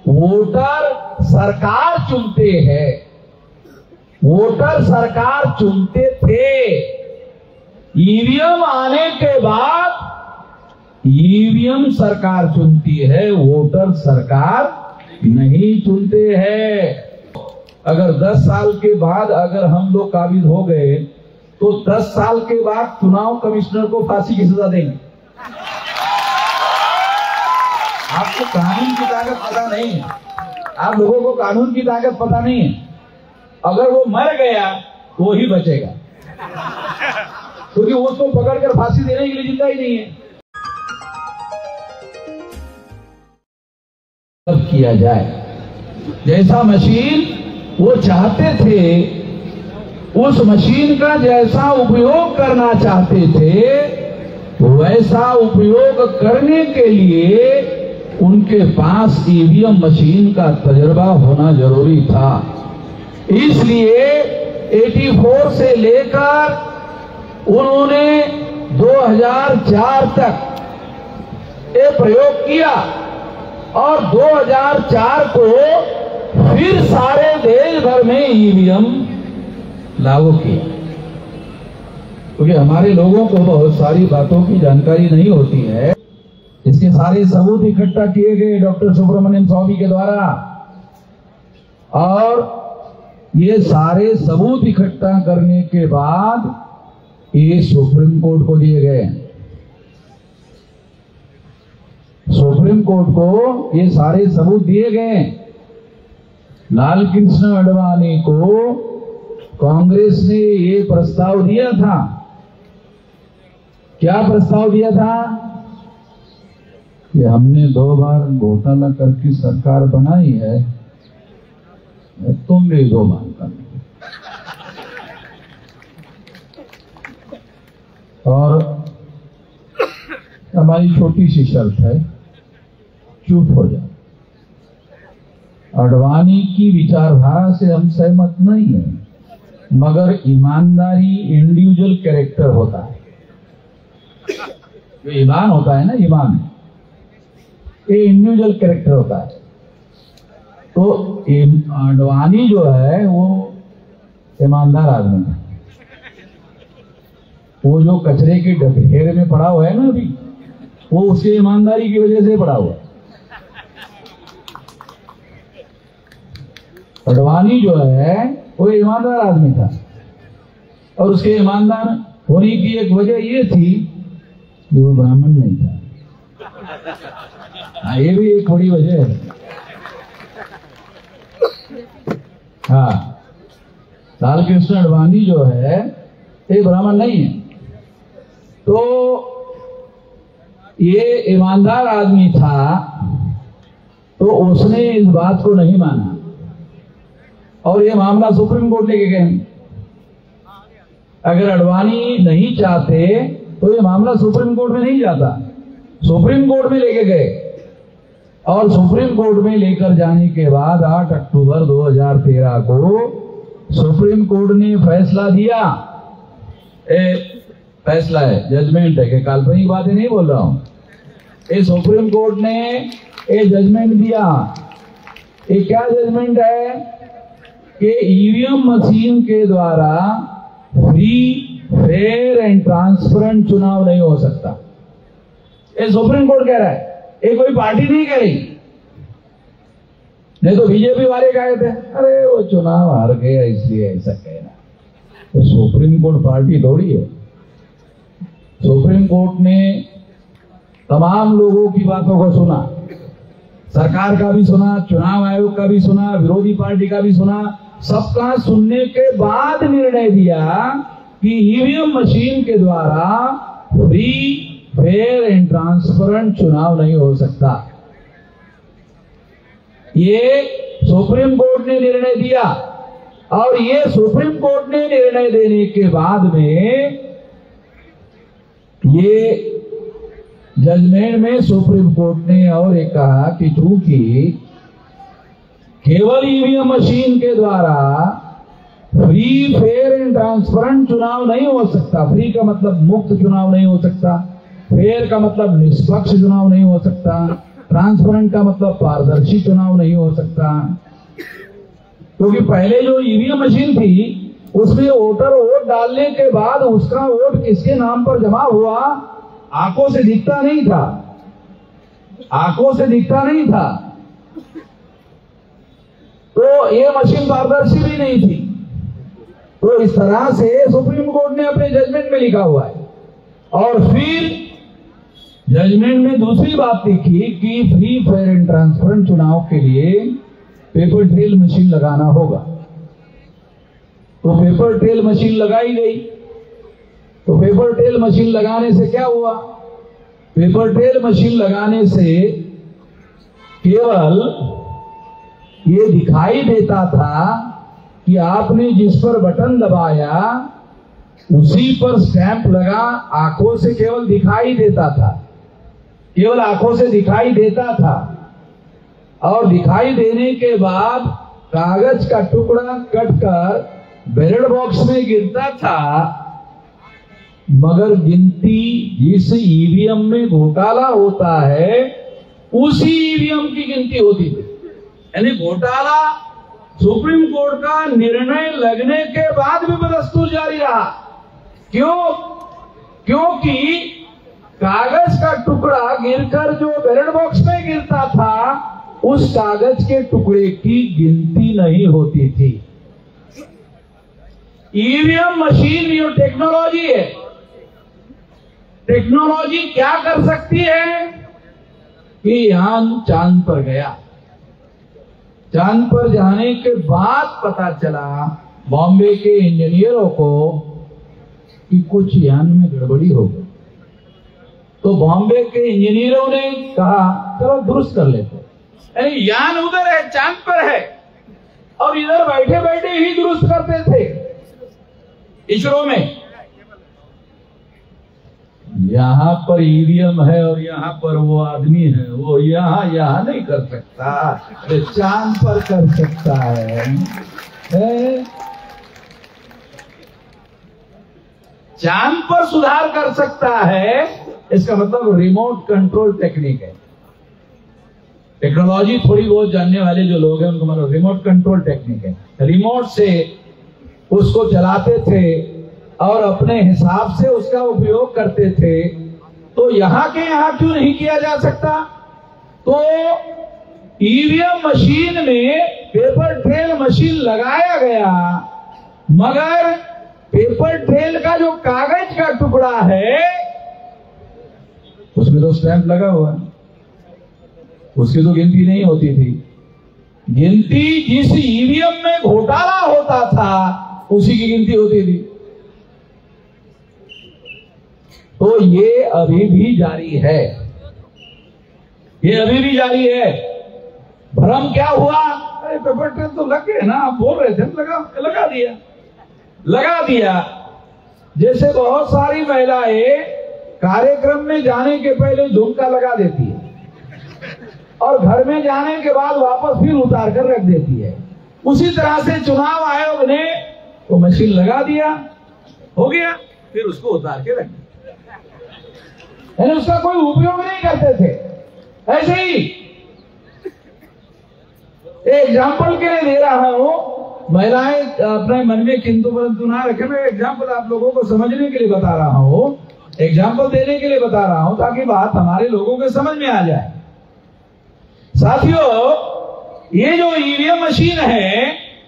Voter सरकार चुनते हैं, वोटर सरकार चुनते थे। ईवीएम आने के बाद ईवीएम सरकार चुनती है, वोटर सरकार नहीं चुनते हैं। अगर 10 साल के बाद अगर हम लोग काबिज हो गए तो 10 साल के बाद चुनाव कमिश्नर को फांसी की सजा देंगे। आपको कानून की ताकत पता नहीं है, आप लोगों को कानून की ताकत पता नहीं है। अगर वो मर गया तो वो ही बचेगा, क्योंकि वो उसको पकड़कर फांसी देने के लिए जिंदा ही नहीं है। तब किया जाए जैसा मशीन वो चाहते थे, उस मशीन का जैसा उपयोग करना चाहते थे, वैसा उपयोग करने के लिए उनके पास ईवीएम मशीन का तजुर्बा होना जरूरी था। इसलिए 84 से लेकर उन्होंने 2004 तक ये प्रयोग किया और 2004 को फिर सारे देश भर में ईवीएम लागू किया। क्योंकि हमारे लोगों को बहुत सारी बातों की जानकारी नहीं होती है। इसके सारे सबूत इकट्ठा किए गए डॉक्टर सुब्रमण्यम स्वामी के द्वारा, और ये सारे सबूत इकट्ठा करने के बाद ये सुप्रीम कोर्ट को दिए गए। सुप्रीम कोर्ट को ये सारे सबूत दिए गए। लाल कृष्ण आडवाणी को कांग्रेस ने ये प्रस्ताव दिया था। क्या प्रस्ताव दिया था? कि हमने 2 बार घोटाला करके सरकार बनाई है, तुम भी 2 बार कर, और हमारी छोटी सी शर्त है, चुप हो जाओ। आडवाणी की विचारधारा से हम सहमत नहीं है, मगर ईमानदारी इंडिविजुअल कैरेक्टर होता है। जो ईमान होता है ना, ईमान ये इंडिविजुअल कैरेक्टर होता है। तो आडवाणी जो है वो ईमानदार आदमी है। वो जो कचरे के ढेर में पड़ा हुआ है ना अभी, वो उसकी ईमानदारी की वजह से पड़ा हुआ है। आडवाणी जो है वो ईमानदार आदमी था, और उसके ईमानदार होने की एक वजह ये थी कि वो ब्राह्मण नहीं था। ये भी एक बड़ी वजह है। हाँ, लाल कृष्ण आडवाणी जो है ये ब्राह्मण नहीं है। तो ये ईमानदार आदमी था, तो उसने इस बात को नहीं माना और ये मामला सुप्रीम कोर्ट लेके गए। अगर आडवाणी नहीं चाहते तो ये मामला सुप्रीम कोर्ट में नहीं जाता, सुप्रीम कोर्ट में लेके गए। और सुप्रीम कोर्ट में लेकर जाने के बाद 8 अक्टूबर 2013 को सुप्रीम कोर्ट ने फैसला दिया। फैसला है, जजमेंट है, कि काल्पनिक बातें नहीं बोल रहा हूं। ये सुप्रीम कोर्ट ने ये जजमेंट दिया। ये क्या जजमेंट है? कि ईवीएम मशीन के द्वारा फ्री, फेयर एंड ट्रांसपेरेंट चुनाव नहीं हो सकता। ये सुप्रीम कोर्ट कह रहा है, ये कोई पार्टी नहीं कह रही। नहीं तो बीजेपी वाले कहे थे अरे वो चुनाव हार गया इसलिए ऐसा कहना। तो सुप्रीम कोर्ट पार्टी थोड़ी है। सुप्रीम कोर्ट ने तमाम लोगों की बातों को सुना, सरकार का भी सुना, चुनाव आयोग का भी सुना, विरोधी पार्टी का भी सुना। सबका सुनने के बाद निर्णय दिया कि ईवीएम मशीन के द्वारा फ्री, फेयर एंड ट्रांसपेरेंट चुनाव नहीं हो सकता। ये सुप्रीम कोर्ट ने निर्णय दिया, और ये सुप्रीम कोर्ट ने निर्णय देने के बाद में ये जजमेंट में सुप्रीम कोर्ट ने और एक कहा कि चूंकि केवल ईवीएम मशीन के द्वारा फ्री, फेयर एंड ट्रांसपेरेंट चुनाव नहीं हो सकता। फ्री का मतलब मुक्त चुनाव नहीं हो सकता, फेयर का मतलब निष्पक्ष चुनाव नहीं हो सकता, ट्रांसपेरेंट का मतलब पारदर्शी चुनाव नहीं हो सकता, क्योंकि पहले जो ईवीएम मशीन थी उसमें वोटर वोट डालने के बाद उसका वोट किसके नाम पर जमा हुआ आंखों से दिखता नहीं था, आंखों से दिखता नहीं था। तो ये मशीन पारदर्शी भी नहीं थी। तो इस तरह से सुप्रीम कोर्ट ने अपने जजमेंट में लिखा हुआ है। और फिर जजमेंट में दूसरी बात लिखी कि फ्री फेयर एंड ट्रांसपेरेंट चुनाव के लिए पेपर ट्रेल मशीन लगाना होगा। तो पेपर ट्रेल मशीन लगाई गई। तो पेपर ट्रेल मशीन लगाने से क्या हुआ? पेपर ट्रेल मशीन लगाने से केवल ये दिखाई देता था कि आपने जिस पर बटन दबाया उसी पर स्टैंप लगा, आंखों से केवल दिखाई देता था, केवल आंखों से दिखाई देता था। और दिखाई देने के बाद कागज का टुकड़ा कटकर बैलेट बॉक्स में गिरता था, मगर गिनती जिस ईवीएम में घोटाला होता है उसी ईवीएम की गिनती होती थी। यानी घोटाला सुप्रीम कोर्ट का निर्णय लगने के बाद भी बदस्तूर जारी रहा। क्यों? क्योंकि कागज का टुकड़ा गिरकर जो बैलेट बॉक्स में गिरता था उस कागज के टुकड़े की गिनती नहीं होती थी। ईवीएम मशीन जो टेक्नोलॉजी है, टेक्नोलॉजी क्या कर सकती है कि यान चांद पर गया, चांद पर जाने के बाद पता चला बॉम्बे के इंजीनियरों को कि कुछ यान में गड़बड़ी हो गई। तो बॉम्बे के इंजीनियरों ने कहा चलो दुरुस्त कर लेते। यानी यान उधर है, चांद पर है, और इधर बैठे बैठे ही दुरुस्त करते थे इसरो में। यहां पर ईवीएम है और यहां पर वो आदमी है, वो यहां नहीं कर सकता, चांद पर कर सकता है। चांद पर सुधार कर सकता है, इसका मतलब रिमोट कंट्रोल टेक्निक है। टेक्नोलॉजी थोड़ी बहुत जानने वाले जो लोग हैं उनको मतलब रिमोट कंट्रोल टेक्निक है। रिमोट से उसको चलाते थे और अपने हिसाब से उसका उपयोग करते थे। तो यहां के यहां क्यों नहीं किया जा सकता? तो ईवीएम मशीन में पेपर ट्रेल मशीन लगाया गया, मगर पेपर ट्रेल का जो कागज का टुकड़ा है उसमें तो स्टैंप लगा हुआ है, उसकी तो गिनती नहीं होती थी। गिनती जिस ईवीएम में घोटाला होता था उसी की गिनती होती थी। तो ये अभी भी जारी है, ये अभी भी जारी है। भ्रम क्या हुआ? अरे पेपर ट्रेल तो लग गए ना, आप बोल रहे थे, लगा दिया। जैसे बहुत सारी महिलाएं कार्यक्रम में जाने के पहले झुमका लगा देती है और घर में जाने के बाद वापस फिर उतार कर रख देती है। उसी तरह से चुनाव आयोग ने तो मशीन लगा दिया, हो गया, फिर उसको उतार के रख दिया, यानी उसका कोई उपयोग नहीं करते थे। ऐसे ही एग्जाम्पल के लिए दे रहा हूं, महिलाएं अपने मन में किंतु परंतु ना रखें। मैं एग्जाम्पल आप लोगों को समझने के लिए बता रहा हूं, एग्जाम्पल देने के लिए बता रहा हूं ताकि बात हमारे लोगों के समझ में आ जाए। साथियों, ये जो ईवीएम मशीन है,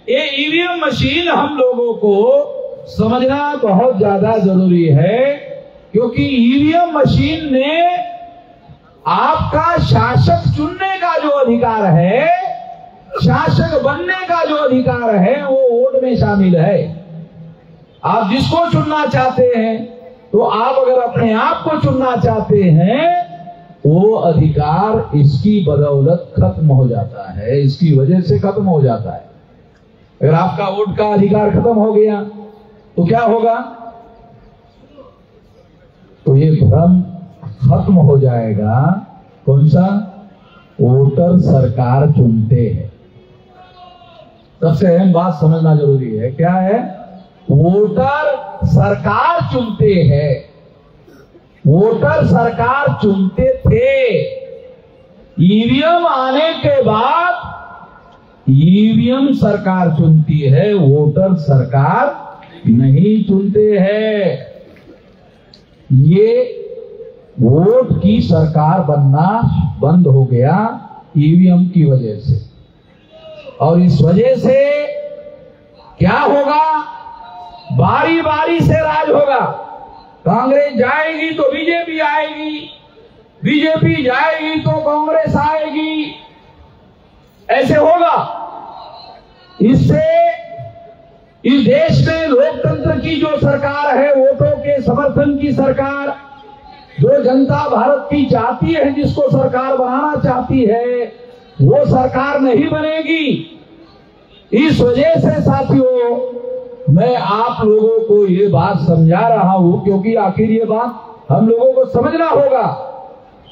ये ईवीएम मशीन हम लोगों को समझना बहुत ज्यादा जरूरी है, क्योंकि ईवीएम मशीन ने आपका शासक चुनने का जो अधिकार है, शासक बनने का जो अधिकार है, वो वोट में शामिल है। आप जिसको चुनना चाहते हैं, तो आप अगर अपने आप को चुनना चाहते हैं, वो अधिकार इसकी बदौलत खत्म हो जाता है, इसकी वजह से खत्म हो जाता है। अगर आपका वोट का अधिकार खत्म हो गया तो क्या होगा? तो ये भ्रम खत्म हो जाएगा। कौन सा? वोटर सरकार चुनते हैं। सबसे अहम बात समझना जरूरी है, क्या है? वोटर सरकार चुनते हैं। वोटर सरकार चुनते थे, ईवीएम आने के बाद ईवीएम सरकार चुनती है, वोटर सरकार नहीं चुनते हैं। ये वोट की सरकार बनना बंद हो गया ईवीएम की वजह से। और इस वजह से क्या होगा, बारी बारी से राज होगा। कांग्रेस जाएगी तो बीजेपी आएगी, बीजेपी जाएगी तो कांग्रेस आएगी, ऐसे होगा। इससे इस देश में लोकतंत्र की जो सरकार है, वोटों के समर्थन की सरकार, जो जनता भारत की चाहती है, जिसको सरकार बनाना चाहती है, वो सरकार नहीं बनेगी। इस वजह से साथियों, मैं आप लोगों को ये बात समझा रहा हूं, क्योंकि आखिर ये बात हम लोगों को समझना होगा।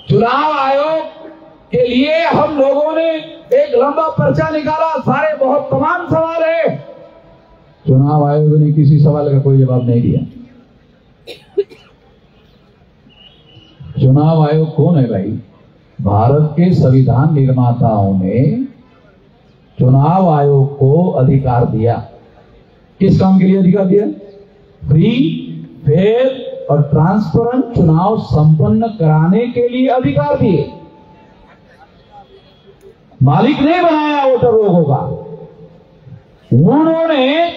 चुनाव आयोग के लिए हम लोगों ने एक लंबा पर्चा निकाला, सारे बहुत तमाम सवाल है। चुनाव आयोग ने किसी सवाल का कोई जवाब नहीं दिया। चुनाव आयोग कौन है भाई? भारत के संविधान निर्माताओं ने चुनाव आयोग को अधिकार दिया। किस काम के लिए अधिकार दिया? फ्री, फेयर और ट्रांसपेरेंट चुनाव संपन्न कराने के लिए अधिकार दिए। मालिक ने बनाया वोटर लोगों का, उन्होंने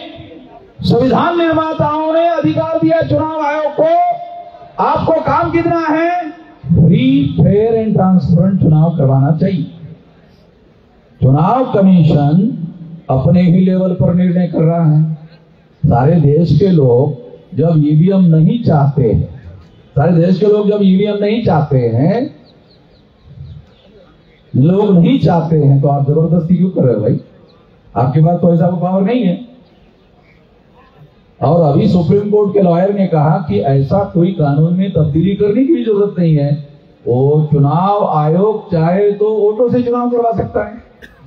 संविधान निर्माताओं ने अधिकार दिया चुनाव आयोग को। आपको काम कितना है? फ्री, फेयर एंड ट्रांसपेरेंट चुनाव करवाना चाहिए। चुनाव कमीशन अपने ही लेवल पर निर्णय कर रहा है। सारे देश के लोग जब ईवीएम नहीं चाहते हैं, सारे देश के लोग जब ईवीएम नहीं चाहते हैं, लोग नहीं चाहते हैं, तो आप जबरदस्ती क्यों कर रहे हो भाई? आपके पास तो ऐसा पावर नहीं है। और अभी सुप्रीम कोर्ट के लॉयर ने कहा कि ऐसा कोई कानून में तब्दीली करने की भी जरूरत नहीं है। वो चुनाव आयोग चाहे तो वोटों से चुनाव करवा सकता है,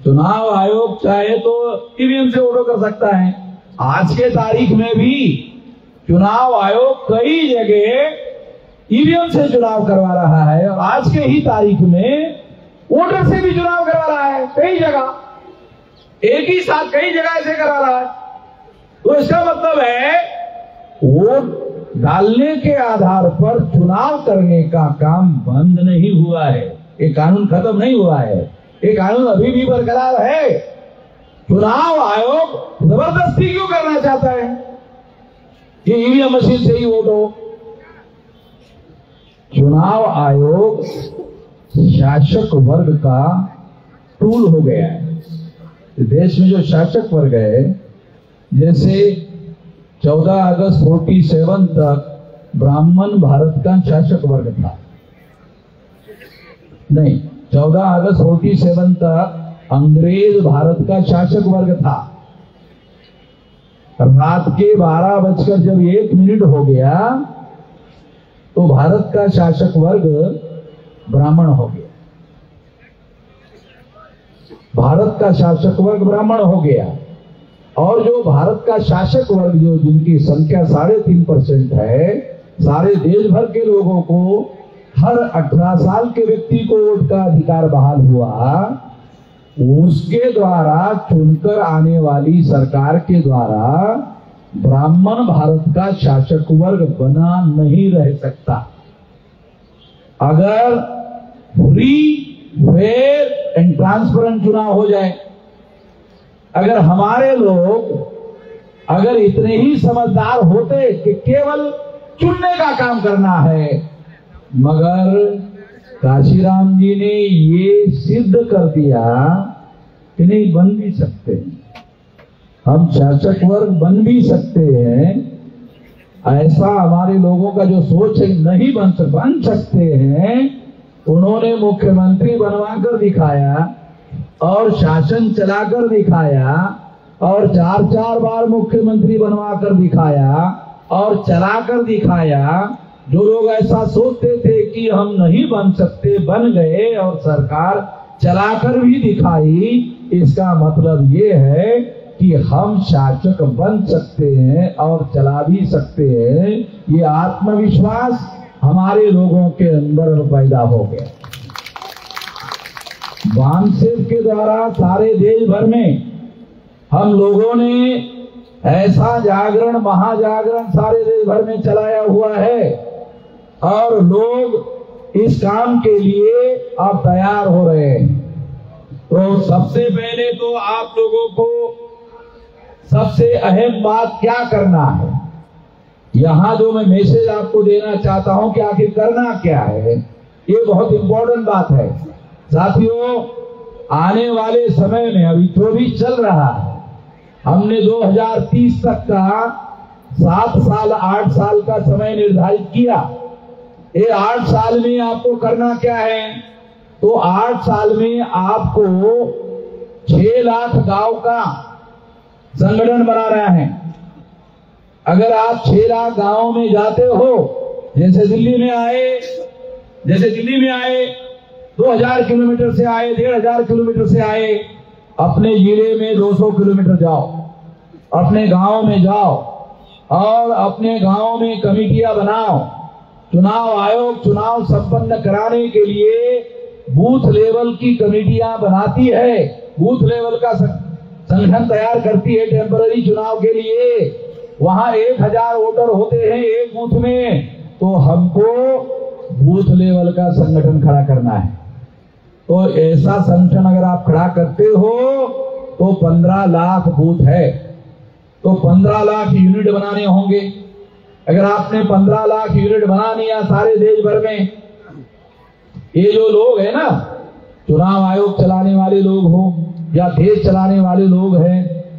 चुनाव आयोग चाहे तो ईवीएम से वोटों कर सकता है। आज के तारीख में भी चुनाव आयोग कई जगह ईवीएम से चुनाव करवा रहा है, और आज के ही तारीख में वोटर से भी चुनाव करवा रहा है। कई जगह एक ही साथ कई जगह ऐसे करा रहा है। तो इसका मतलब है वोट डालने के आधार पर चुनाव करने का काम बंद नहीं हुआ है। ये कानून खत्म नहीं हुआ है, ये कानून अभी भी बरकरार है। चुनाव आयोग जबरदस्ती क्यों करना चाहता है कि ईवीएम मशीन से ही वोट हो? चुनाव आयोग शासक वर्ग का टूल हो गया है। देश में जो शासक वर्ग है, जैसे 14 अगस्त 47 तक ब्राह्मण भारत का शासक वर्ग था, नहीं, 14 अगस्त 47 तक अंग्रेज भारत का शासक वर्ग था। रात के 12:01 हो गया तो भारत का शासक वर्ग ब्राह्मण हो गया। भारत का शासक वर्ग ब्राह्मण हो गया, और जो भारत का शासक वर्ग, जो जिनकी संख्या 3.5% है, सारे देश भर के लोगों को हर 18 साल के व्यक्ति को वोट का अधिकार बहाल हुआ। उसके द्वारा चुनकर आने वाली सरकार के द्वारा ब्राह्मण भारत का शासक वर्ग बना नहीं रह सकता। अगर फ्री, फेयर एंड ट्रांसपेरेंट चुनाव हो जाए, अगर हमारे लोग अगर इतने ही समझदार होते कि केवल चुनने का काम करना है, मगर काशीराम जी ने ये सिद्ध कर दिया कि नहीं, बन भी सकते हैं, हम शासक वर्ग बन भी सकते हैं। ऐसा हमारे लोगों का जो सोच है, नहीं बन सकते हैं। उन्होंने मुख्यमंत्री बनवाकर दिखाया और शासन चलाकर दिखाया, और 4 बार मुख्यमंत्री बनवाकर दिखाया और चलाकर दिखाया। जो लोग ऐसा सोचते थे कि हम नहीं बन सकते, बन गए और सरकार चलाकर भी दिखाई। इसका मतलब ये है कि हम शासक बन सकते हैं और चला भी सकते हैं। ये आत्मविश्वास हमारे लोगों के अंदर पैदा हो गया। बानसेव के द्वारा सारे देश भर में हम लोगों ने ऐसा जागरण, महाजागरण सारे देश भर में चलाया हुआ है और लोग इस काम के लिए अब तैयार हो रहे हैं। तो सबसे पहले तो आप लोगों को सबसे अहम बात क्या करना है, यहां जो मैं मैसेज आपको देना चाहता हूं कि आखिर करना क्या है, ये बहुत इंपॉर्टेंट बात है। साथियों, आने वाले समय में अभी जो भी चल रहा है, हमने 2030 तक का 7 साल 8 साल का समय निर्धारित किया। ये 8 साल में आपको करना क्या है, तो 8 साल में आपको 6 लाख गांव का संगठन बनाना है। अगर आप 6 लाख गांवों में जाते हो, जैसे दिल्ली में आए 2000 किलोमीटर से आए, 1500 किलोमीटर से आए, अपने जिले में 200 किलोमीटर जाओ, अपने गांव में जाओ और अपने गांव में कमेटियां बनाओ। चुनाव आयोग चुनाव संपन्न कराने के लिए बूथ लेवल की कमेटियां बनाती है, बूथ लेवल का संगठन तैयार करती है टेम्पररी चुनाव के लिए। वहां 1000 वोटर होते हैं एक बूथ में, तो हमको बूथ लेवल का संगठन खड़ा करना है। तो ऐसा संगठन अगर आप खड़ा करते हो तो 15 लाख बूथ है, तो 15 लाख यूनिट बनाने होंगे। अगर आपने 15 लाख यूनिट बना लिया सारे देश भर में, ये जो लोग हैं ना, चुनाव आयोग चलाने वाले लोग हो या देश चलाने वाले लोग हैं,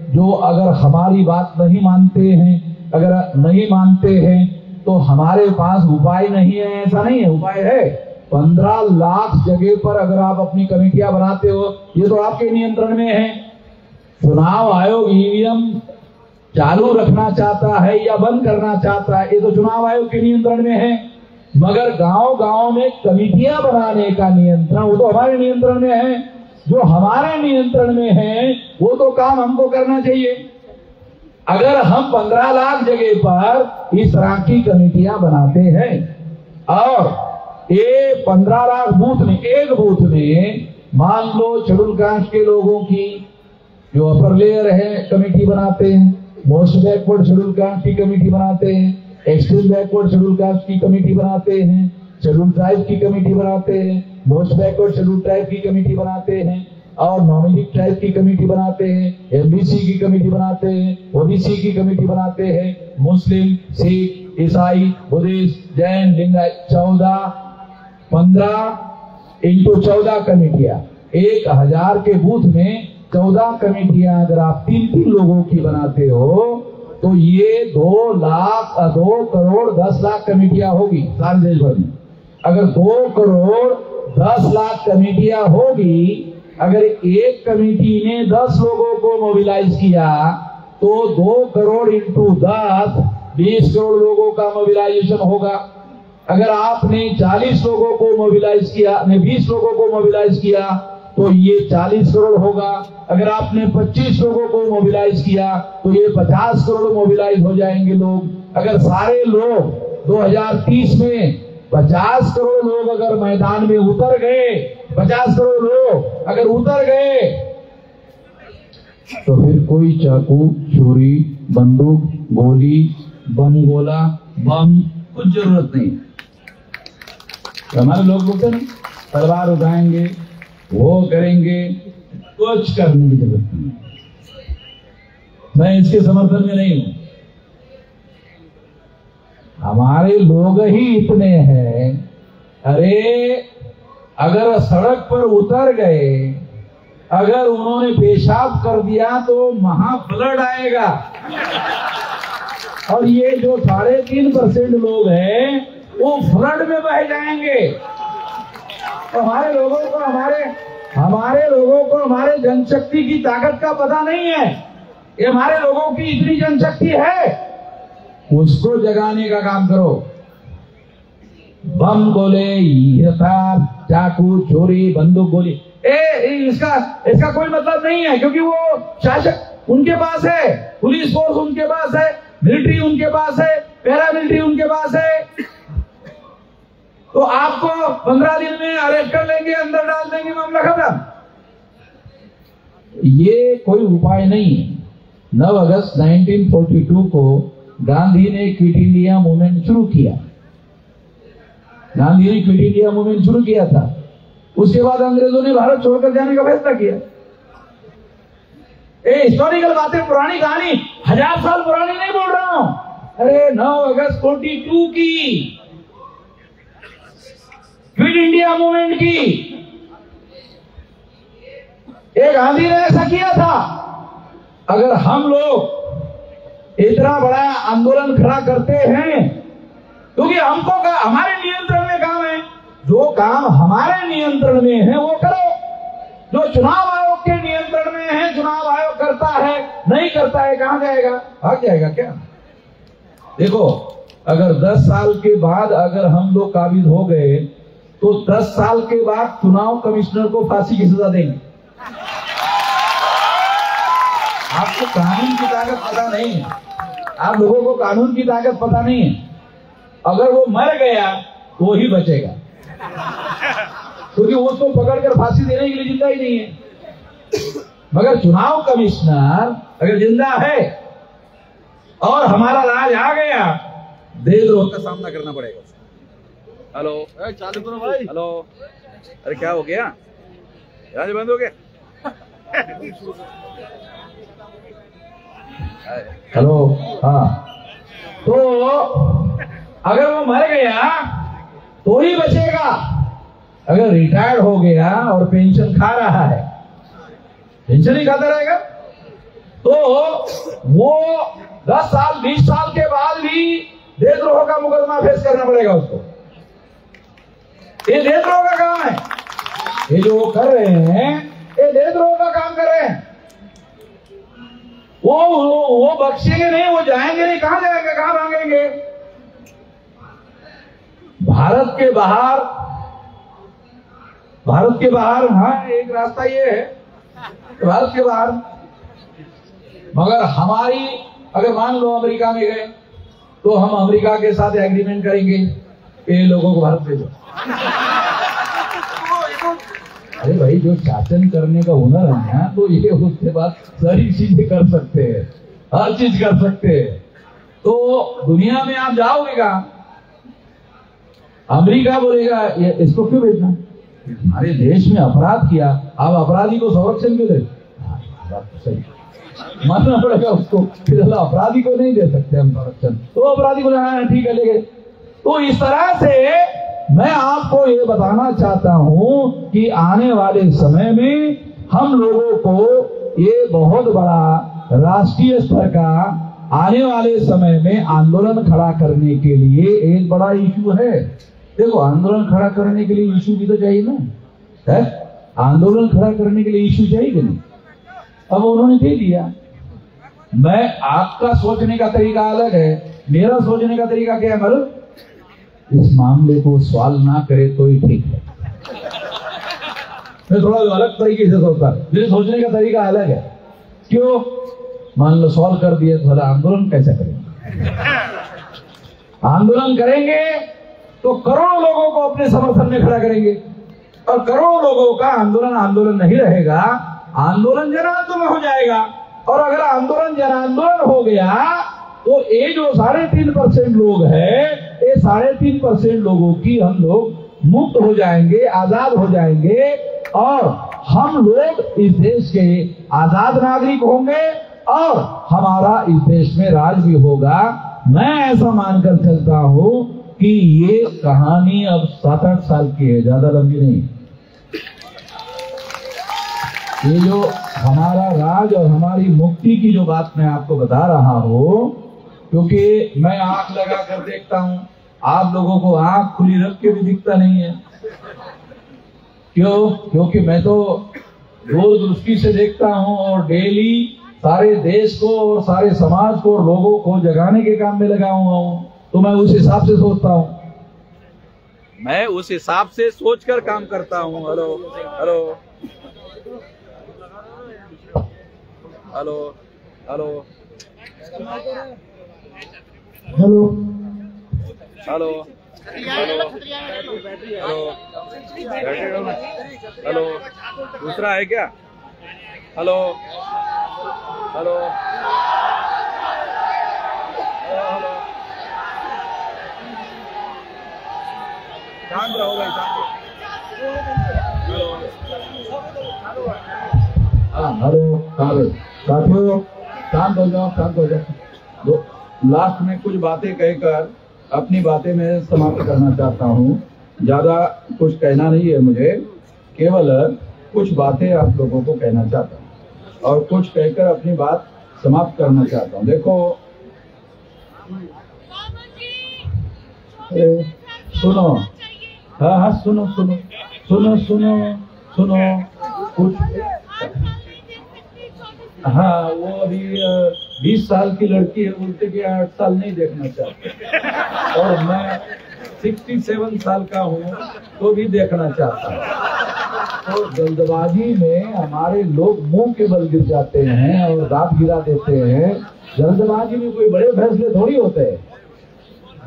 जो अगर हमारी बात नहीं मानते हैं, अगर नहीं मानते हैं तो हमारे पास उपाय नहीं है, ऐसा नहीं है, उपाय है। 15 लाख जगह पर अगर आप अपनी कमेटियां बनाते हो, ये तो आपके नियंत्रण में है। चुनाव आयोग ईवीएम चालू रखना चाहता है या बंद करना चाहता है, ये तो चुनाव आयोग के नियंत्रण में है। मगर गांव-गांव में कमेटियां बनाने का नियंत्रण वो तो हमारे नियंत्रण में है। जो हमारे नियंत्रण में है वो तो काम हमको करना चाहिए। अगर हम 15 लाख जगह पर इस तरह की कमेटियां बनाते हैं और ये 15 लाख बूथ में, एक बूथ में मान लो शेड्यूल कास्ट के लोगों की जो अपर लेयर है कमेटी बनाते हैं, मोस्ट बैकवर्ड शेड्यूल कास्ट की कमेटी बनाते हैं, एक्सट्रीम बैकवर्ड शेड्यूल कास्ट की कमेटी बनाते हैं, शेड्यूल ट्राइब की कमेटी बनाते हैं, मोस्ट बैकवर्ड शेड्यूल ट्राइब की कमेटी बनाते हैं और नॉमिनेट ट्राइब की कमेटी बनाते हैं, एमबीसी की कमेटी बनाते हैं, ओबीसी की कमेटी बनाते हैं, मुस्लिम, सिख, ईसाई, बुद्धिस्ट, जैन, लिंगायत, 15 इंटू 14 कमेटियां, 1000 के बूथ में 14 कमेटियां अगर आप 3-3 लोगों की बनाते हो तो ये 2 करोड़ 10 लाख कमेटियां होगी सारे देश भर में। अगर 2 करोड़ 10 लाख कमेटियां होगी, अगर एक कमेटी ने 10 लोगों को मोबिलाइज किया तो 2 करोड़ इंटू 10 20 करोड़ लोगों का मोबिलाइजेशन होगा। अगर आपने 40 लोगों को मोबिलाइज किया, 20 लोगों को मोबिलाइज किया तो ये 40 करोड़ होगा। अगर आपने 25 लोगों को मोबिलाइज किया तो ये 50 करोड़ मोबिलाइज हो जाएंगे लोग। अगर सारे लोग 2030 में 50 करोड़ लोग अगर मैदान में उतर गए, 50 करोड़ लोग अगर उतर गए, तो फिर कोई चाकू, छुरी, बंदूक, गोली, बम गोला, बम कुछ जरूरत नहीं। तो हमारे लोग बोलते ना तलवार उठाएंगे, वो करेंगे, कुछ करने की जरूरत नहीं। मैं इसके समर्थन में नहीं हूं। हमारे लोग ही इतने हैं, अरे अगर सड़क पर उतर गए, अगर उन्होंने पेशाब कर दिया तो महाफ्लड आएगा। और ये जो 3.5% लोग हैं वो फ्लड में बह जाएंगे। तो हमारे लोगों को हमारे जनशक्ति की ताकत का पता नहीं है। ये हमारे लोगों की इतनी जनशक्ति है, उसको जगाने का काम करो। बम गोले, हथियार, चाकू, छुरी, बंदूक, गोली, इसका कोई मतलब नहीं है, क्योंकि वो शासक उनके पास है, पुलिस फोर्स उनके पास है, मिलिट्री उनके पास है, पैरामिलिट्री उनके पास है। तो आपको 15 दिन में अरेस्ट कर लेंगे, अंदर डाल देंगे, मामला खत्म। ये कोई उपाय नहीं है। 9 अगस्त 1942 को गांधी ने क्विट इंडिया मूवमेंट शुरू किया। गांधी ने क्विट इंडिया मूवमेंट शुरू किया था। उसके बाद अंग्रेजों ने भारत छोड़कर जाने का फैसला किया। हिस्टोरिकल बातें, पुरानी कहानी, 1000 साल पुरानी नहीं बोल रहा हूं। अरे 9 अगस्त 42 की क्विट इंडिया मूवमेंट की, एक गांधी ने ऐसा किया था। अगर हम लोग इतना बड़ा आंदोलन खड़ा करते हैं, क्योंकि हमको हमारे नियंत्रण में काम है, जो काम हमारे नियंत्रण में है वो करो। जो चुनाव आयोग के नियंत्रण में है, चुनाव आयोग करता है, नहीं करता है, कहां जाएगा? भाग जाएगा क्या? देखो, अगर 10 साल के बाद अगर हम लोग काबिज हो गए तो 10 साल के बाद चुनाव कमिश्नर को फांसी की सजा देंगे। आपको कानून की ताकत पता नहीं है, आप लोगों को कानून की ताकत पता नहीं है। अगर वो मर गया तो वो ही बचेगा, क्योंकि उसको पकड़कर फांसी देने के लिए जिंदा ही नहीं है। मगर चुनाव कमिश्नर अगर जिंदा है और हमारा राज आ गया, देशद्रोह का सामना करना पड़ेगा। हेलो, चालू करो भाई। हेलो, अरे क्या हो गया? राज बंद हो गया? हेलो, हाँ। तो अगर वो मर गया तो ही बचेगा। अगर रिटायर्ड हो गया और पेंशन खा रहा है, पेंशन ही खाता रहेगा, तो वो 10 साल 20 साल के बाद भी देशद्रोह का मुकदमा फेस करना पड़ेगा उसको। ये देशद्रोह का काम है। ये जो कर रहे हैं, ये देशद्रोह का काम कर रहे हैं। वो बख्शेंगे नहीं, वो जाएंगे नहीं। कहां जाएंगे, कहां भागेंगे? भारत के बाहर हाँ, एक रास्ता ये है, भारत के बाहर। मगर हमारी, अगर मान लो अमेरिका में गए तो हम अमेरिका के साथ एग्रीमेंट करेंगे, ये लोगों को भारत भेजो। अरे भाई, जो शासन करने का हुनर है ना, तो ये उसके बाद सारी चीजें कर सकते हैं, हर चीज कर सकते हैं। तो दुनिया में आप जाओगे कहां? अमेरिका बोलेगा ये इसको क्यों भेजना? हमारे देश में अपराध किया, आप अपराधी को संरक्षण क्यों दे? सही मानना पड़ेगा उसको, अपराधी को नहीं दे सकते हम संरक्षण। तो अपराधी बोले हाँ ठीक है, ले गए। तो इस तरह से मैं आपको ये बताना चाहता हूं कि आने वाले समय में हम लोगों को ये बहुत बड़ा राष्ट्रीय स्तर का आने वाले समय में आंदोलन खड़ा करने के लिए एक बड़ा इशू है। देखो, आंदोलन खड़ा करने के लिए इशू भी तो चाहिए ना, है? आंदोलन खड़ा करने के लिए इशू चाहिए कि नहीं? अब उन्होंने दे दिया। मैं, आपका सोचने का तरीका अलग है, मेरा सोचने का तरीका क्या है मालूम? इस मामले को सॉल्व ना करे तो ही ठीक है। मैं थोड़ा अलग तरीके से सोचता हूं, मेरे सोचने का तरीका अलग है। क्यों? मान लो सॉल्व कर दिए तो आंदोलन कैसे करेंगे? आंदोलन करेंगे तो करोड़ों लोगों को अपने समर्थन में खड़ा करेंगे, और करोड़ों लोगों का आंदोलन नहीं रहेगा, आंदोलन जन आंदोलन हो जाएगा। और अगर आंदोलन जन आंदोलन हो गया तो ये जो 3.5% लोग हैं, ये 3.5% लोगों की हम लोग मुक्त हो जाएंगे, आजाद हो जाएंगे, और हम लोग इस देश के आजाद नागरिक होंगे और हमारा इस देश में राज भी होगा। मैं ऐसा मानकर चलता हूं कि ये कहानी अब 7-8 साल की है, ज्यादा लंबी नहीं। ये जो हमारा राज और हमारी मुक्ति की जो बात मैं आपको बता रहा हूं, क्योंकि मैं आंख लगा कर देखता हूं, आप लोगों को आंख खुली रख के भी दिखता नहीं है। क्यों? क्योंकि मैं तो दूरदृष्टि से देखता हूं और डेली सारे देश को और सारे समाज को और लोगों को जगाने के काम में लगा हुआ हूं। तो मैं उस हिसाब से सोचता हूं, मैं उस हिसाब से सोचकर काम करता हूं। Hello hello hello hello hello hello hello hello, दूसरा है क्या? हेलो हेलो शांत रहो भाई, हेलो साथियों, शांत हो जाओ, शांत हो जाओ। लास्ट में कुछ बातें कहकर अपनी बातें मैं समाप्त करना चाहता हूँ। ज्यादा कुछ कहना नहीं है मुझे, केवल कुछ बातें आप लोगों को कहना चाहता हूँ और कुछ कहकर अपनी बात समाप्त करना चाहता हूँ। देखो, सुनो, हाँ, सुनो सुनो सुनो सुनो सुनो कुछ। हाँ, वो अभी 20 साल की लड़की है, बोलते कि 8 साल नहीं देखना चाहते, और मैं 67 साल का हूँ तो भी देखना चाहता हूँ। तो जल्दबाजी में हमारे लोग मुंह के बल गिर जाते हैं और दांत गिरा देते हैं। जल्दबाजी में कोई बड़े फैसले थोड़ी होते हैं,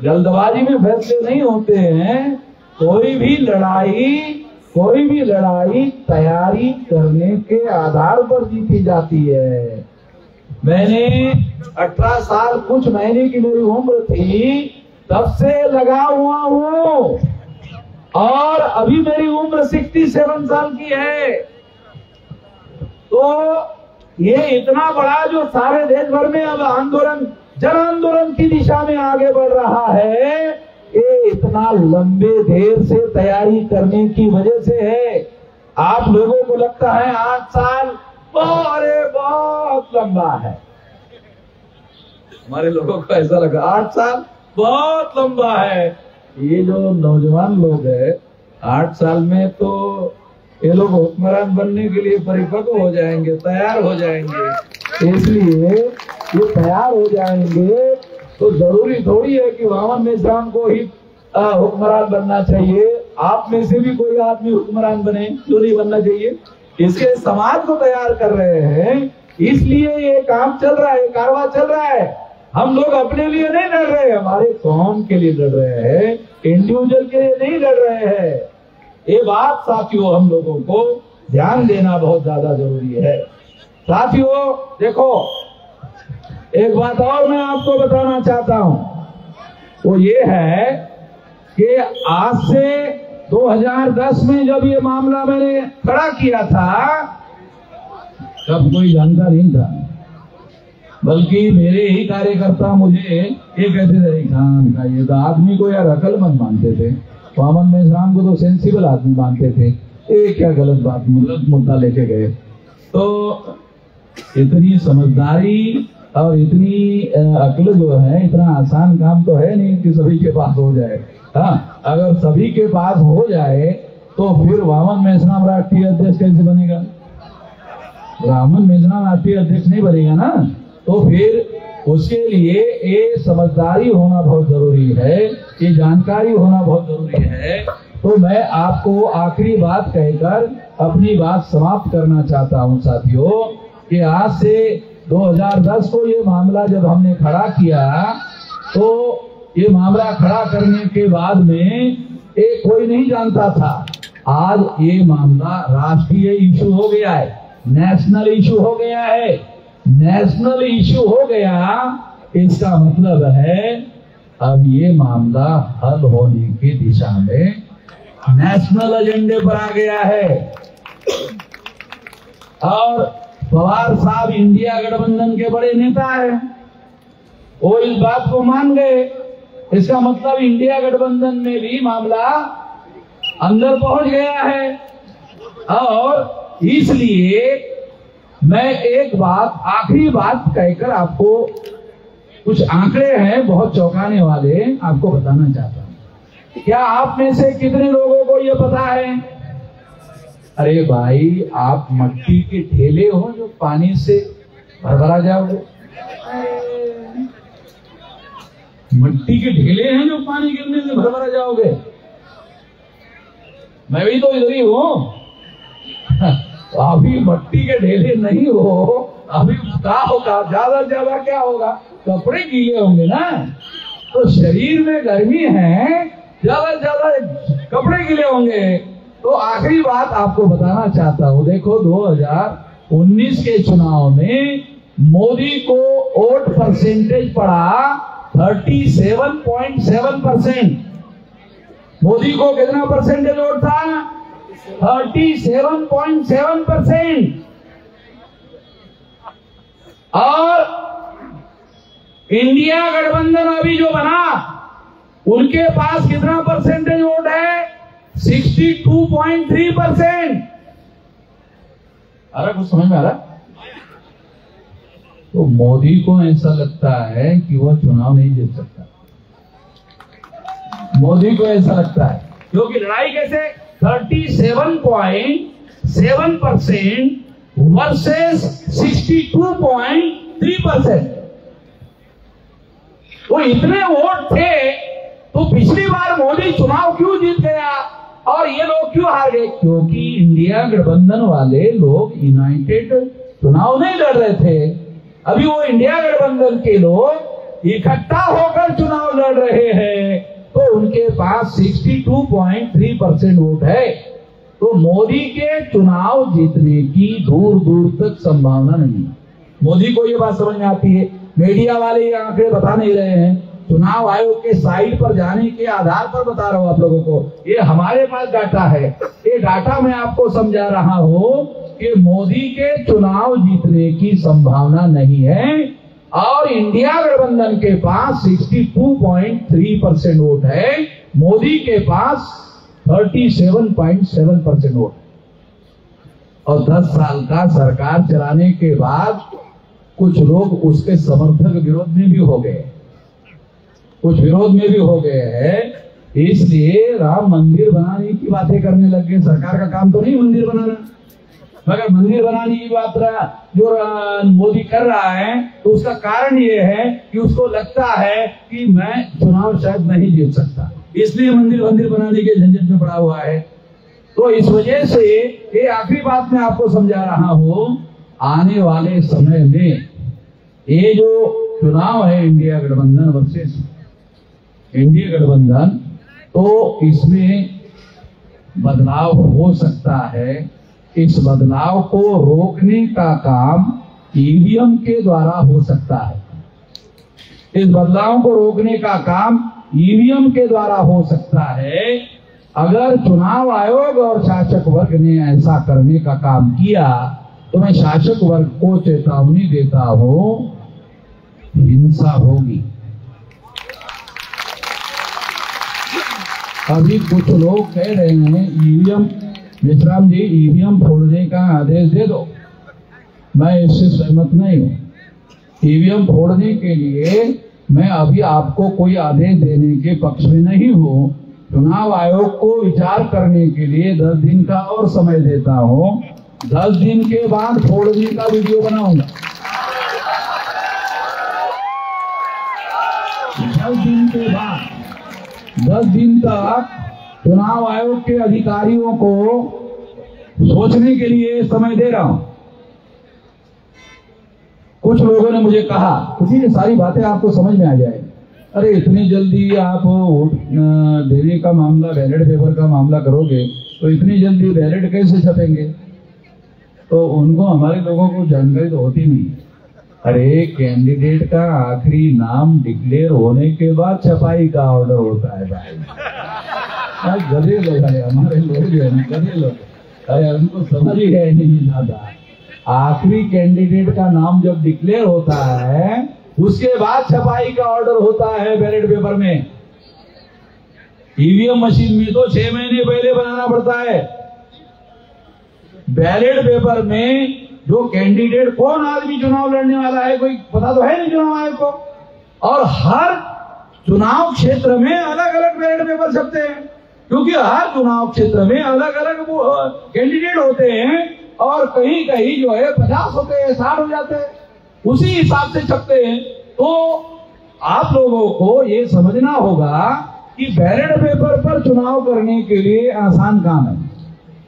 जल्दबाजी में फैसले नहीं होते हैं। कोई भी लड़ाई तैयारी करने के आधार पर जीती जाती है। मैंने 18 साल कुछ महीने की मेरी उम्र थी, तब से लगा हुआ हूँ, और अभी मेरी उम्र 67 साल की है। तो ये इतना बड़ा जो सारे देश भर में अब आंदोलन, जन आंदोलन की दिशा में आगे बढ़ रहा है, ये इतना लंबे देर से तैयारी करने की वजह से है। आप लोगों को लगता है 8 साल बहुत लंबा है, हमारे लोगों को ऐसा लगा 8 साल बहुत लंबा है। ये जो नौजवान लोग हैं, 8 साल में तो ये लोग हुक्मरान बनने के लिए परिपक्व हो जाएंगे, तैयार हो जाएंगे। इसलिए ये तैयार हो जाएंगे तो जरूरी थोड़ी है कि वामन मेश्राम को ही हुक्मरान बनना चाहिए। आप में से भी कोई आदमी हुक्मरान बने, क्यों नहीं बनना चाहिए? इसके समाज को तैयार कर रहे हैं, इसलिए ये काम चल रहा है, कारवां चल रहा है। हम लोग अपने लिए नहीं लड़ रहे हैं, हमारे कौम के लिए लड़ रहे हैं, इंडिविजुअल के लिए नहीं लड़ रहे हैं। ये बात साथियों हम लोगों को ध्यान देना बहुत ज्यादा जरूरी है। साथियों देखो, एक बात और मैं आपको बताना चाहता हूं, वो ये है कि आज से 2010 में जब ये मामला मैंने खड़ा किया था, तब कोई जानता नहीं था, बल्कि मेरे ही कार्यकर्ता मुझे ये कहते थे, खान का ये तो आदमी को यार अकलमंद मानते थे, वामन मेश्राम को तो सेंसिबल आदमी मानते थे, ये क्या गलत बात, गलत मुद्दा लेके गए। तो इतनी समझदारी और इतनी अक्ल जो है, इतना आसान काम तो है नहीं कि सभी के पास हो जाए। हाँ, अगर सभी के पास हो जाए तो फिर वामन मेश्राम राष्ट्रीय अध्यक्ष कैसे बनेगा? वामन मेश्राम राष्ट्रीय अध्यक्ष नहीं बनेगा ना। तो फिर उसके लिए ये समझदारी होना बहुत जरूरी है, ये जानकारी होना बहुत जरूरी है। तो मैं आपको आखिरी बात कहकर अपनी बात समाप्त करना चाहता हूं साथियों, कि आज से 2010 को ये मामला जब हमने खड़ा किया, तो ये मामला खड़ा करने के बाद में एक कोई नहीं जानता था। आज ये मामला राष्ट्रीय इशू हो गया है, नेशनल इशू हो गया है। नेशनल इशू हो गया, इसका मतलब है अब ये मामला हल होने की दिशा में नेशनल एजेंडे पर आ गया है। और पवार साहब इंडिया गठबंधन के बड़े नेता हैं, वो इस बात को मान गए। इसका मतलब इंडिया गठबंधन में भी मामला अंदर पहुंच गया है। और इसलिए मैं एक बात, आखिरी बात कहकर आपको कुछ आंकड़े हैं बहुत चौंकाने वाले, आपको बताना चाहता हूं। क्या आप में से कितने लोगों को यह पता है? अरे भाई, आप मट्टी के ठेले हो जो पानी से भरभरा जाओगे? मट्टी के ढेले हैं जो पानी गिरने से भरभरा जाओगे? मैं भी तो इधर ही हूं। अभी मट्टी के ढेले नहीं हो, अभी क्या होगा? ज्यादा ज्यादा क्या होगा? कपड़े गीले होंगे ना। तो शरीर में गर्मी है, ज्यादा ज्यादा कपड़े गीले होंगे। तो आखिरी बात आपको बताना चाहता हूं, देखो 19 के चुनाव में मोदी को वोट परसेंटेज पड़ा 37.7%। मोदी को कितना परसेंटेज वोट था? 37.7%। और इंडिया गठबंधन अभी जो बना, उनके पास कितना परसेंटेज वोट है? 62.3%। अरे कुछ समझ में आ रहा? तो मोदी को ऐसा लगता है कि वह चुनाव नहीं जीत सकता। मोदी को ऐसा लगता है, क्योंकि लड़ाई कैसे 37.7% वर्सेस 62.3%। तो इतने वोट थे, तो पिछली बार मोदी चुनाव क्यों जीत गया और ये लोग क्यों हार गए? क्योंकि इंडिया गठबंधन वाले लोग यूनाइटेड चुनाव नहीं लड़ रहे थे। अभी वो इंडिया गठबंधन के लोग इकट्ठा होकर चुनाव लड़ रहे हैं, तो उनके पास 62.3% वोट है। तो मोदी के चुनाव जीतने की दूर दूर तक संभावना नहीं है। मोदी को ये बात समझ में आती है, मीडिया वाले ये आंकड़े बता नहीं रहे हैं, चुनाव आयोग के साइट पर जाने के आधार पर बता रहा हूं आप लोगों को। ये हमारे पास डाटा है, ये डाटा मैं आपको समझा रहा हूं कि मोदी के चुनाव जीतने की संभावना नहीं है और इंडिया गठबंधन के पास 62.3% वोट है, मोदी के पास 37.7% वोट। और 10 साल का सरकार चलाने के बाद कुछ लोग उसके समर्थक विरोध में भी हो गए, कुछ विरोध में भी हो गए हैं, इसलिए राम मंदिर बनाने की बातें करने लग गए। सरकार का काम तो नहीं मंदिर बनाना, मगर मंदिर बनाने की बात जो मोदी कर रहा है, तो उसका कारण ये है कि उसको लगता है कि मैं चुनाव शायद नहीं जीत सकता, इसलिए मंदिर बनाने के झंझट में पड़ा हुआ है। तो इस वजह से ये आखिरी बात मैं आपको समझा रहा हूं, आने वाले समय में ये जो चुनाव है इंडिया गठबंधन वर्सेस इंडिया गठबंधन, तो इसमें बदलाव हो सकता है। इस बदलाव को रोकने का काम ईवीएम के द्वारा हो सकता है। इस बदलाव को रोकने का काम ईवीएम के द्वारा हो सकता है। अगर चुनाव आयोग और शासक वर्ग ने ऐसा करने का काम किया, तो मैं शासक वर्ग को चेतावनी देता हूं, हिंसा होगी। अभी कुछ लोग कह रहे हैं ईवीएम, विश्राम जी ईवीएम फोड़ने का आदेश दे दो, मैं इससे सहमत नहीं हूं। ईवीएम फोड़ने के लिए मैं अभी आपको कोई आदेश देने के पक्ष में नहीं हूं। चुनाव आयोग को विचार करने के लिए 10 दिन का और समय देता हूं। 10 दिन के बाद फोड़ने का वीडियो बनाऊंगा। 10 दिन के बाद, 10 दिन तक चुनाव आयोग के अधिकारियों को सोचने के लिए समय दे रहा हूं। कुछ लोगों ने मुझे कहा, किसी सारी बातें आपको समझ में आ जाए, अरे इतनी जल्दी आप वोट देने का मामला, बैलेट पेपर का मामला करोगे तो इतनी जल्दी बैलेट कैसे छपेंगे? तो उनको, हमारे लोगों को जानकारी तो होती नहीं। अरे कैंडिडेट का आखिरी नाम डिक्लेयर होने के बाद छपाई का ऑर्डर होता है भाई। गधे लोग है हमारे लोग, जो है गधे लोग, अरे उनको समझ ही है नहीं ज्यादा। आखिरी कैंडिडेट का नाम जब डिक्लेयर होता है, उसके बाद छपाई का ऑर्डर होता है बैलेट पेपर में। ईवीएम मशीन में तो 6 महीने पहले बनाना पड़ता है। बैलेट पेपर में जो कैंडिडेट, कौन आदमी चुनाव लड़ने वाला है, कोई पता तो है नहीं चुनाव आयोग को। और हर चुनाव क्षेत्र में अलग अलग बैलेट पेपर छपते हैं, क्योंकि हर चुनाव क्षेत्र में अलग अलग कैंडिडेट होते हैं और कहीं कहीं जो है 50 होते हैं, 60 हो जाते हैं, उसी हिसाब से छपते हैं। तो आप लोगों को ये समझना होगा कि बैलेट पेपर पर चुनाव करने के लिए आसान काम है,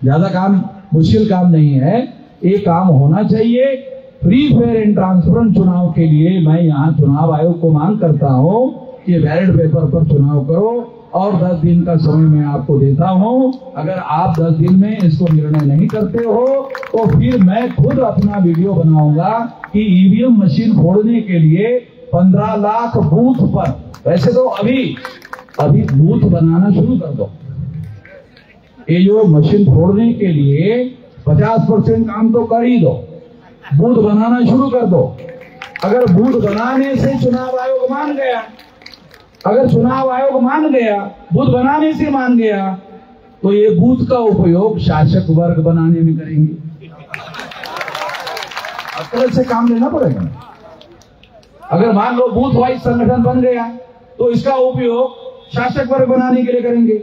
ज्यादा काम मुश्किल काम नहीं है। ये काम होना चाहिए। फ्री फेयर एंड ट्रांसपेरेंट चुनाव के लिए मैं यहाँ चुनाव आयोग को मांग करता हूँ कि बैलेट पेपर पर चुनाव करो और 10 दिन का समय मैं आपको देता हूं। अगर आप 10 दिन में इसको निर्णय नहीं करते हो तो फिर मैं खुद अपना वीडियो बनाऊंगा कि ईवीएम मशीन फोड़ने के लिए 15 लाख बूथ पर, वैसे तो अभी बूथ बनाना शुरू कर दो। ये जो मशीन फोड़ने के लिए 50% काम तो कर ही दो, बूथ बनाना शुरू कर दो। अगर बूथ बनाने से चुनाव आयोग मान गया, अगर चुनाव आयोग मान गया, बूथ बनाने से मान गया, तो ये बूथ का उपयोग शासक वर्ग बनाने में करेंगे। अकल से काम लेना पड़ेगा। अगर मान लो बूथ वाइज संगठन बन गया तो इसका उपयोग शासक वर्ग बनाने के लिए करेंगे,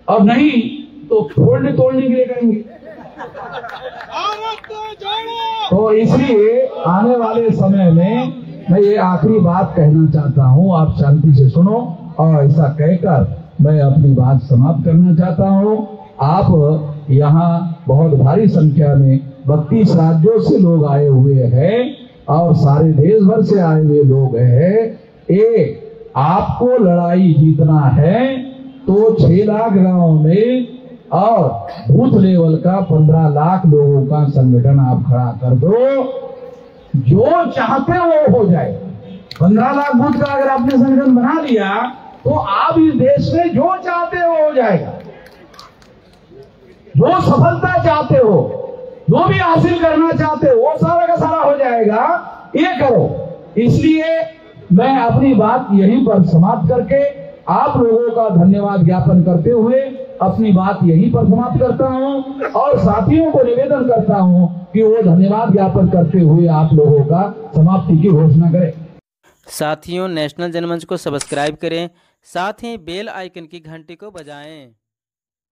और नहीं तो फोड़ने तोड़ने के लिए करेंगे। तो इसलिए आने वाले समय में मैं ये आखिरी बात कहना चाहता हूं, आप शांति से सुनो, और ऐसा कहकर मैं अपनी बात समाप्त करना चाहता हूं। आप यहाँ बहुत भारी संख्या में 32 राज्यों से लोग आए हुए हैं और सारे देश भर से आए हुए लोग हैं। ये आपको लड़ाई जीतना है तो 6 लाख गांव में और बूथ लेवल का 15 लाख लोगों का संगठन आप खड़ा कर दो। जो चाहते वो हो जाए। 15 लाख बूथ का अगर आपने संगठन बना लिया तो आप इस देश में जो चाहते हो जाएगा। जो सफलता चाहते हो, जो भी हासिल करना चाहते हो, वो सारा का सारा हो जाएगा। ये करो। इसलिए मैं अपनी बात यहीं पर समाप्त करके आप लोगों का धन्यवाद ज्ञापन करते हुए अपनी बात यहीं पर समाप्त करता हूं, और साथियों को निवेदन करता हूं कि वो धन्यवाद ज्ञापन करते हुए आप लोगों का समाप्ति की घोषणा करें। साथियों, नेशनल जनमंच को सब्सक्राइब करें, साथ ही बेल आइकन की घंटी को बजाएं।